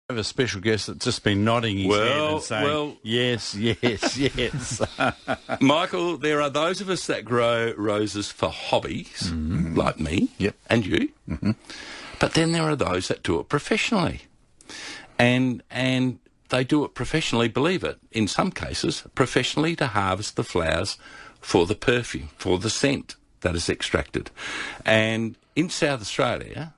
have a special guest that's just been nodding his head and saying, yes, yes, yes. Michael, there are those of us that grow roses for hobbies, like me and you, but then there are those that do it professionally. And they do it professionally, believe it, in some cases, professionally to harvest the flowers for the perfume, for the scent that is extracted. And in South Australia,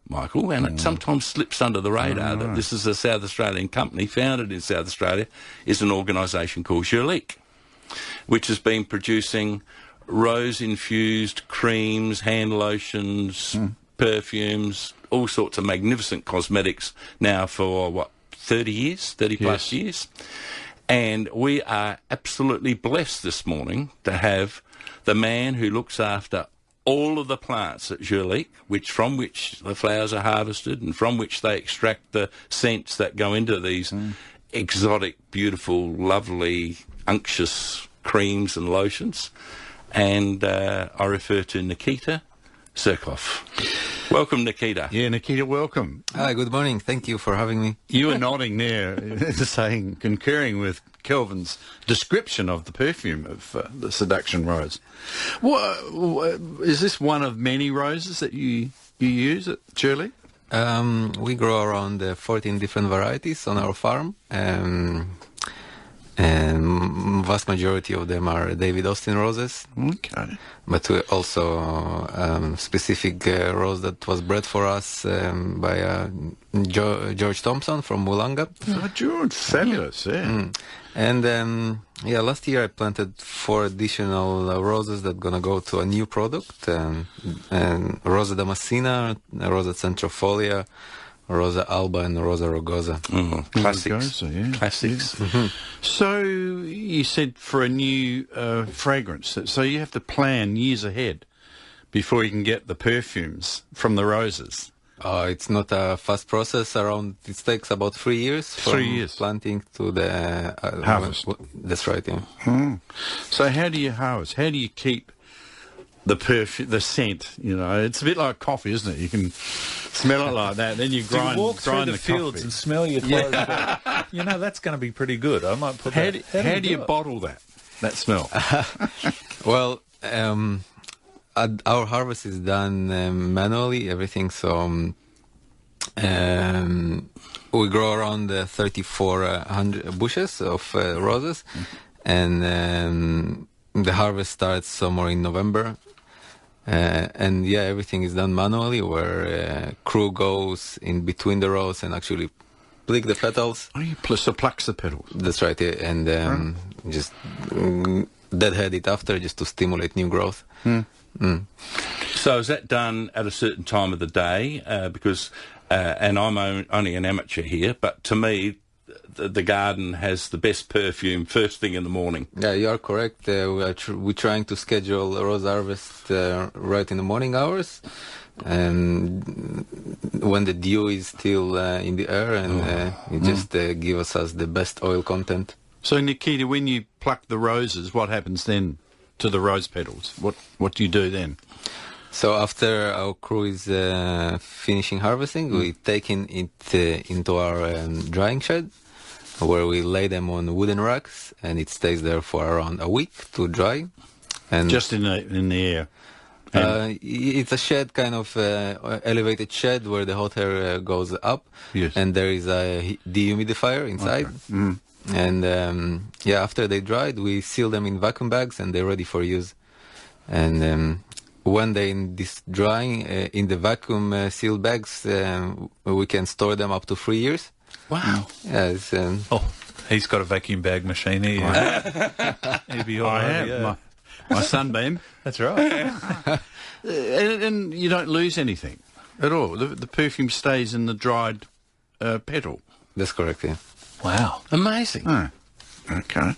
Michael, and it sometimes slips under the radar that this is a South Australian company founded in South Australia, is an organisation called Jolique, which has been producing rose-infused creams, hand lotions, perfumes, all sorts of magnificent cosmetics now for, 30 years, 30-plus years. And we are absolutely blessed this morning to have the man who looks after all of the plants at Jolique, from which the flowers are harvested and from which they extract the scents that go into these exotic, beautiful, lovely, unctuous creams and lotions. And I refer to Nikita Soukhov. Welcome, Nikita. Yeah, Nikita, welcome. Hi, good morning. Thank you for having me. You were nodding there, concurring with Kelvin's description of the perfume of the Seduction Rose. Is this one of many roses that you use at Jolique? We grow around 14 different varieties on our farm. And vast majority of them are David Austin roses. Okay. But we also specific rose that was bred for us by George Thompson from Wollonga. Oh, George, fabulous, yeah. And last year I planted 4 additional roses that gonna go to a new product, and Rosa Damascena, Rosa centrifolia, Rosa alba, and Rosa rugosa. Classics. Rugosa, Classics. So you said for a new fragrance, so you have to plan years ahead before you can get the perfumes from the roses. It's not a fast process. It takes about 3 years from planting to the harvest. That's right, yeah. So how do you harvest? How do you keep the perfume, the scent? You know, it's a bit like coffee, isn't it? You can smell it like that, then you grind. You walk through the fields coffee and smell your clothes. You know, that's going to be pretty good. I might put that. How do you bottle that smell? Well, our harvest is done manually, everything. So we grow around 3,400 bushes of roses, and the harvest starts somewhere in November. And everything is done manually, where crew goes in between the rows and actually pluck the petals. Oh, you plucks the petals. That's right, yeah. And just deadhead it after, just to stimulate new growth. So is that done at a certain time of the day? Because, and I'm only an amateur here, but to me, the garden has the best perfume first thing in the morning. Yeah, you are correct. We're trying to schedule a rose harvest right in the morning hours, and when the dew is still in the air, and it just gives us the best oil content. So, Nikita, when you pluck the roses, what happens then to the rose petals? What do you do then? So after our crew is finishing harvesting, we take it into our drying shed, where we lay them on wooden racks, and it stays there for around a week to dry. And just in the air. It's a shed, kind of elevated shed, where the hot air goes up, and there is a dehumidifier inside. Okay. And after they dried, we seal them in vacuum bags, and they're ready for use. And when they're in this drying, in the vacuum sealed bags, we can store them up to 3 years. Wow. Yes. He's got a vacuum bag machine here. He'd be all I right. have my Sunbeam. That's right. and you don't lose anything at all. The perfume stays in the dried petal. That's correct, yeah. Wow. Amazing. Oh, okay.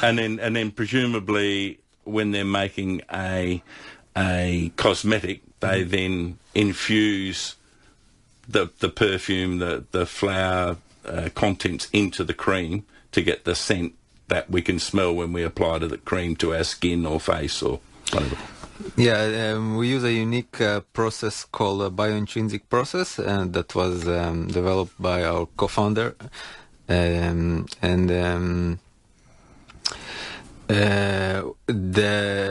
And then presumably when they're making a cosmetic, they then infuse the perfume, the flower contents into the cream to get the scent that we can smell when we apply the cream to our skin or face or whatever. Yeah, we use a unique process called a biointrinsic process, and that was developed by our co-founder. The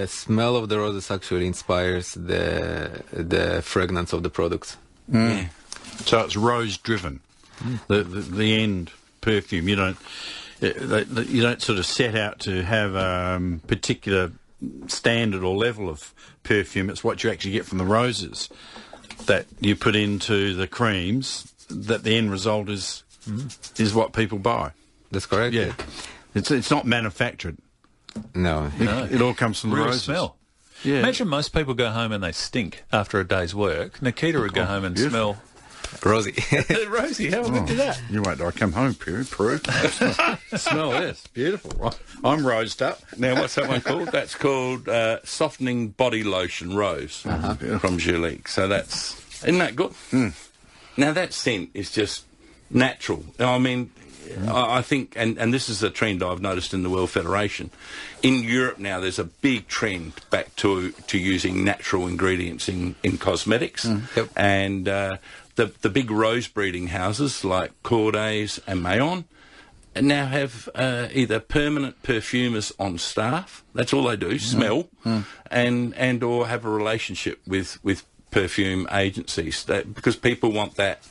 smell of the roses actually inspires the fragrance of the products. Yeah. So it's rose driven. The end perfume. You don't sort of set out to have a particular standard or level of perfume. It's what you actually get from the roses that you put into the creams. That the end result is what people buy. That's correct. Yeah, it's not manufactured. No. It all comes from the Real roses. smell. Yeah. Imagine most people go home and they stink after a day's work. Nikita would go home and beautiful. smell Rosy. rosy. How good is that? You wait till I come home, Peru. Smell this. Beautiful. I'm rosed up. Now, what's that one called? That's called Softening Body Lotion Rose from Angelique. So isn't that good? Now, that scent is just natural. I mean, I think, and this is a trend I've noticed in the World Federation. In Europe now, there's a big trend back to using natural ingredients in cosmetics. Yep. And the big rose breeding houses like Cordays and Mayon now have either permanent perfumers on staff. That's all they do, smell, and or have a relationship with perfume agencies because people want that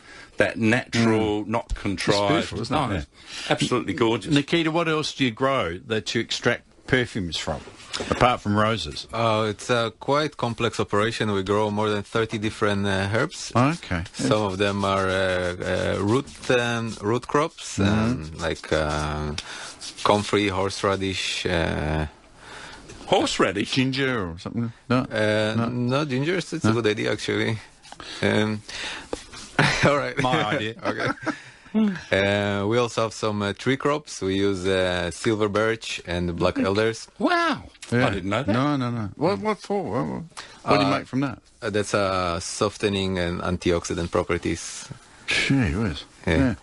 natural, not contrived. It's beautiful, isn't it? Absolutely gorgeous. Nikita, what else do you grow that you extract perfumes from, apart from roses? Oh, it's a quite complex operation. We grow more than 30 different herbs. Okay. Some of them are root crops, like comfrey, horseradish. Horseradish? Ginger or something? No. No, ginger. It's a good idea, actually. All right. My idea. Okay. We also have some tree crops. We use silver birch and black elders. Wow. Yeah. I didn't know that. No. What for? What do you make from that? That's softening and antioxidant properties. Gee whiz. Yeah.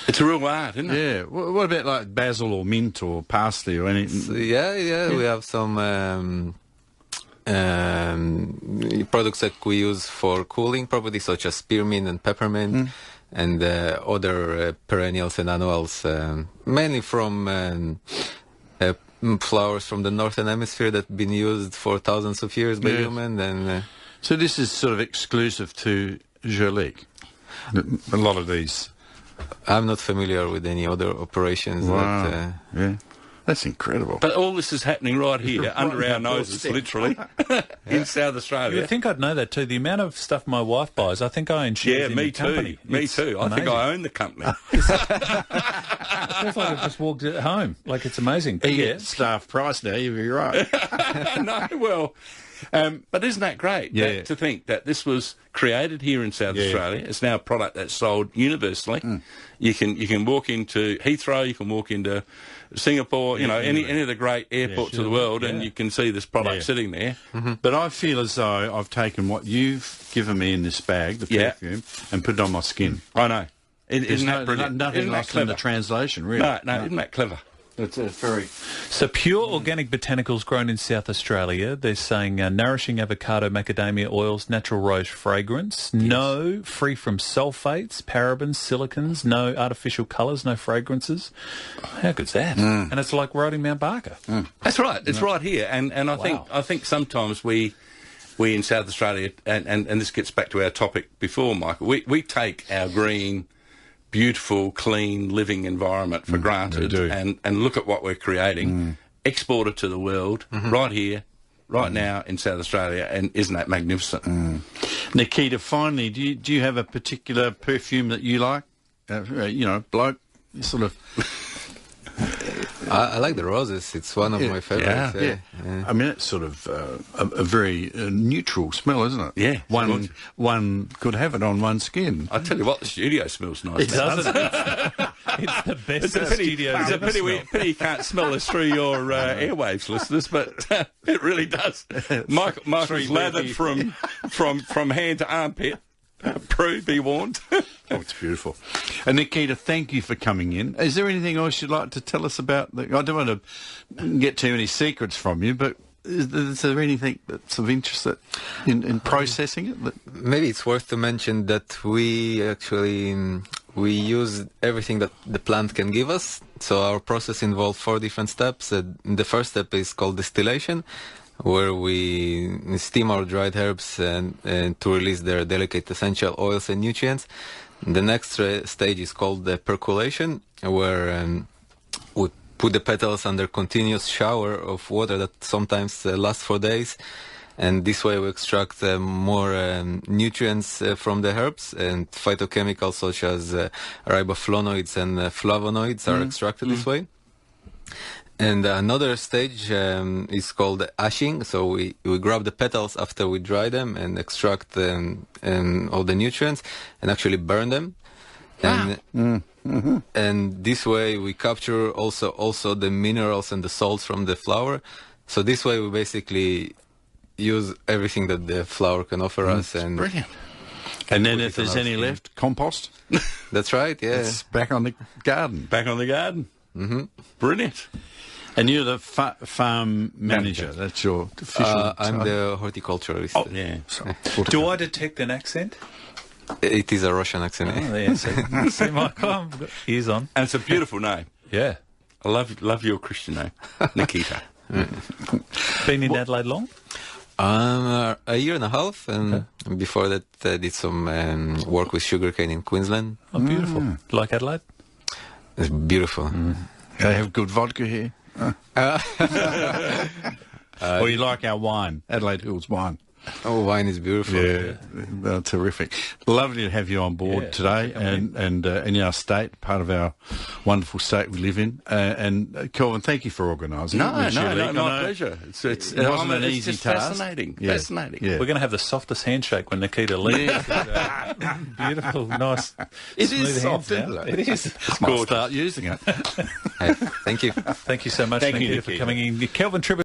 It's a real art, isn't it? Yeah. What about like basil or mint or parsley or anything? So, yeah. We have some products that we use for cooling properties, such as spearmint and peppermint, and other perennials and annuals, mainly from flowers from the northern hemisphere that have been used for thousands of years by humans. And so this is sort of exclusive to Angelique. A lot of these. I'm not familiar with any other operations. Wow. That, Yeah. That's incredible. But all this is happening right here, Right under on our our noses, doorstep. literally, in South Australia. I think I'd know that too. The amount of stuff my wife buys, I think I own shares Yeah, in me the company. too. Me It's too. I think amazing. I own the company. It feels like I've just walked it home. Like it's amazing. But You yeah. get staff price now, you'd be right. No, well, but isn't that great? Yeah. To think that this was created here in South Australia. It's now a product that's sold universally. You can walk into Heathrow, you can walk into Singapore, any of the great airports of the world, and you can see this product sitting there. But I feel as though I've taken what you've given me in this bag, the perfume, and put it on my skin. I know. There's Isn't that brilliant? nothing Isn't that lost in the clever? translation, really. No, isn't that clever? It's very... So pure organic botanicals grown in South Australia. They're saying nourishing avocado macadamia oils, natural rose fragrance, no free from sulfates, parabens, silicons, no artificial colours, no fragrances. How good's that? And it's like riding Mount Barker. That's right. It's right here, and I think sometimes we in South Australia, and this gets back to our topic before, Michael. We take our green, beautiful, clean living environment for granted, and look at what we're creating, export it to the world right here, right now in South Australia, and isn't that magnificent? Nikita, finally, do you have a particular perfume that you like? Bloke, you sort of... I like the roses. It's one of my favorites. Yeah. I mean, it's sort of a very neutral smell, isn't it? Yeah, one could have it on one's skin. I tell you what, the studio smells nice. It doesn't. It's the best studio. It's a pity you can't smell this through your airwaves, listeners, but it really does. Michael's lathered from hand to armpit. Prue, be warned. Oh, it's beautiful. And Nikita, thank you for coming in. Is there anything else you'd like to tell us about? I don't want to get too many secrets from you, but is there anything that's of interest in processing it? Maybe it's worth to mention that we actually we use everything that the plant can give us. So our process involves 4 different steps. The first step is called distillation, where we steam our dried herbs and to release their delicate essential oils and nutrients. The next stage is called the percolation, where we put the petals under continuous shower of water that sometimes lasts for days. And this way we extract more nutrients from the herbs, and phytochemicals such as riboflavonoids and flavonoids are extracted this way. And another stage is called ashing. So we grab the petals after we dry them and extract all the nutrients and actually burn them. And this way we capture also the minerals and the salts from the flower. So this way we basically use everything that the flower can offer us. And brilliant. And then if there's any left, compost. That's right, yeah. It's back on the garden. Back on the garden. Mm-hmm. Brilliant. And you're the farm manager. That's your official I'm title. the horticulturalist. Oh, yeah. Do I detect an accent? It is a Russian accent. Oh, yeah. See, Michael, I've got ears on. And it's a beautiful name. Yeah. I love your Christian name, Nikita. Been in Adelaide long? A year and a half, and before that I did some work with sugarcane in Queensland. Oh, beautiful. Like Adelaide? It's beautiful. They have good vodka here. Or you like our wine, Adelaide Hills wine. Oh, wine is beautiful. Yeah, terrific. Lovely to have you on board today, and in our state, part of our wonderful state we live in. And Kelvin, thank you for organising. No, it. my pleasure. It wasn't an easy just task. Fascinating. Yeah. Fascinating. Yeah. We're going to have the softest handshake when Nikita leaves. Beautiful, nice. It smooth is soft, hands isn't now. it? It is. Might start using it. Thank you. Thank you so much, Thank you, Nikita, for Nikita. coming in. Kelvin Tribble.